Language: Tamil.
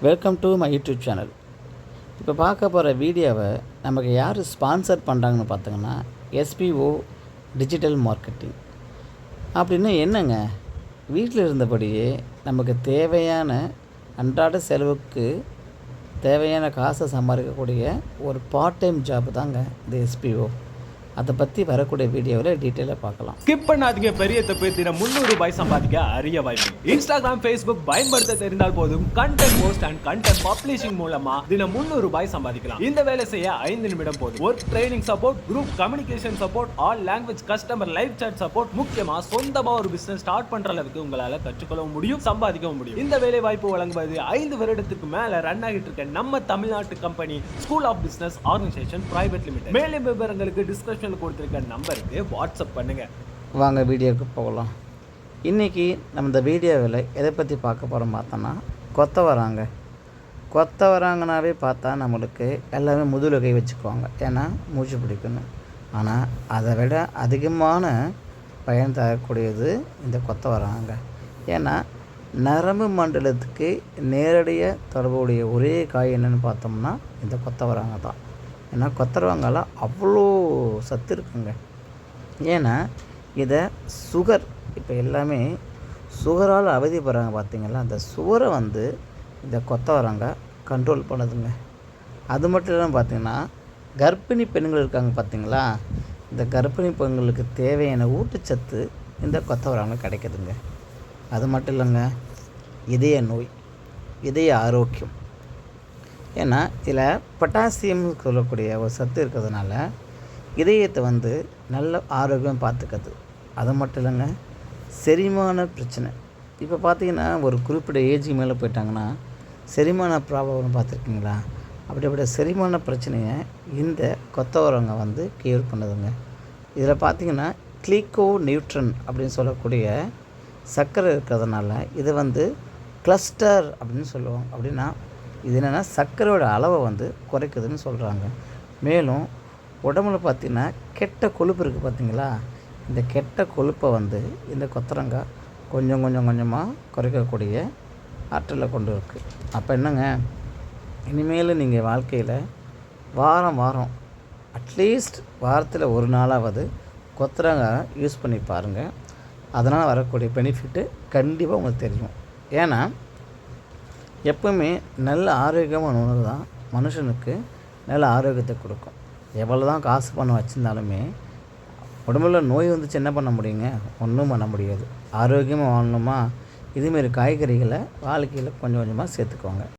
Welcome to my YouTube channel. இப்போ பார்க்க போகிற வீடியோவை நமக்கு யார் ஸ்பான்சர் பண்ணுறாங்கன்னு பார்த்தோங்கன்னா எஸ்பிஓ டிஜிட்டல் மார்க்கெட்டிங். அப்படின்னு என்னங்க, வீட்டில் இருந்தபடியே நமக்கு தேவையான அன்றாட செலவுக்கு தேவையான காசை சம்பாதிக்கக்கூடிய ஒரு பார்ட் டைம் ஜாப் தாங்க இந்த எஸ்பிஓ. அதை பற்றி வரக்கூடிய வீடியோவில் டீட்டெயிலாக பார்க்கலாம். ஸ்கிப் பண்ணாதீங்க. பெரிய தப்பு. தினம் 300 ரூபாய் சம்பாதிக்க அரிய வாய்ப்பு. இன்ஸ்டாகிராம், ஃபேஸ்புக் பயன்படுத்த தெரிந்தால் போதும் content post and content publishing மூலமா தினம் 300 ரூபாய் சம்பாதிக்கலாம். இந்த வேலை செய்ய 5 நிமிடம் போதும். Work training support, group communication support, all language customer live chat support, முக்கியமா சொந்தமா ஒரு பிசினஸ் ஸ்டார்ட் பண்ற அளவுக்கு உங்களால கற்றுக்கொள்ளவும் முடியும், சம்பாதிக்கவும் முடியும். இந்த வேலை வாய்ப்பு வழங்குவது 5 வருடத்துக்கு மேல ரன் ஆகிட்டு இருக்க நம்ம தமிழ்நாட்டு company school of business organisation private limited. மேலும் விவரங்களுக்கு டிஸ்கஷன் கொடுத்திருக்க நம்பருக்கு வாட்ஸ்அப் பண்ணுங்க. வாங்க வீடியோவுக்கு போகலாம். இன்றைக்கி நம்ம இந்த வீடியோவில் எதை பற்றி பார்க்க போகிறோம் பார்த்தோன்னா கொத்த வராங்கனாவே பார்த்தா நம்மளுக்கு எல்லாமே முதுகில் கை வச்சுக்குவாங்க, ஏன்னா மூச்சு பிடிக்கணும். ஆனால் அதை விட அதிகமான பயன் தரக்கூடியது இந்த கொத்த வராங்க. ஏன்னா நரம்பு மண்டலத்துக்கு நேரடியாக தொடர்புடைய ஒரே காய் என்னென்னு பார்த்தோம்னா இந்த கொத்த வராங்க தான். ஏன்னா கொத்தரவங்கெல்லாம் அவ்வளோ சத்து இருக்குங்க. ஏன்னா இதை சுகர், இப்போ எல்லாமே சுகரால் அவதிப்படுறாங்க பார்த்தீங்களா, அந்த சுகரை இந்த கொத்தவரங்க கண்ட்ரோல் பண்ணுதுங்க. அது மட்டும் இல்லாமல் பார்த்திங்கன்னா கர்ப்பிணி பெண்கள் இருக்காங்க பார்த்தீங்களா, இந்த கர்ப்பிணி பெண்களுக்கு தேவையான ஊட்டச்சத்து இந்த கொத்தவரங்க கிடைக்குதுங்க. அது மட்டும் இல்லைங்க, இதய நோய், இதய ஆரோக்கியம், ஏன்னா இதில் பொட்டாசியம் சொல்லக்கூடிய ஒரு சத்து இருக்கிறதுனால இதயத்தை நல்ல ஆரோக்கியம் பார்த்துக்குது. அது மட்டும் இல்லைங்க, செரிமான பிரச்சனை. இப்போ பார்த்திங்கன்னா ஒரு குறிப்பிட்ட ஏஜுக்கு மேலே போயிட்டாங்கன்னா செரிமான ப்ராப்ளம் பார்த்துருக்கீங்களா, அப்படிப்பட்ட செரிமான பிரச்சனையை இந்த கொத்தவரங்க கியூர் பண்ணுதுங்க. இதில் பார்த்திங்கன்னா கிளிக்கோ நியூட்ரன் அப்படின்னு சொல்லக்கூடிய சர்க்கரை இருக்கிறதுனால இதை கிளஸ்டர் அப்படின்னு சொல்லுவாங்க. அப்படின்னா இது என்னென்னா சர்க்கரையோட அளவை குறைக்குதுன்னு சொல்கிறாங்க. மேலும் உடம்புல பார்த்திங்கன்னா கெட்ட கொழுப்பு இருக்குது பார்த்தீங்களா, இந்த கெட்ட கொழுப்பை இந்த கொத்தரங்காய் கொஞ்சம் கொஞ்சமாக குறைக்கக்கூடிய ஆற்றலை கொண்டு இருக்குது. அப்போ என்னங்க, இனிமேல் நீங்கள் வாழ்க்கையில் வாரம் அட்லீஸ்ட் வாரத்தில் ஒரு நாளாவது கொத்தரங்காய் யூஸ் பண்ணி பாருங்கள். அதனால் வரக்கூடிய பெனிஃபிட்டு கண்டிப்பாக உங்களுக்கு தெரியும். ஏன்னா எப்பவுமே நல்ல ஆரோக்கியமான உணவு தான் மனுஷனுக்கு நல்ல ஆரோக்கியத்தை கொடுக்கும். எவ்வளோ தான் காசு பணம் வச்சுருந்தாலுமே உடம்புல நோய் என்ன பண்ண முடியுங்க, ஒன்றும் பண்ண முடியாது. ஆரோக்கியமாக வாழணுமா, இதுமாரி காய்கறிகளை வாழ்க்கையில் கொஞ்சம் கொஞ்சமாக சேர்த்துக்குவாங்க.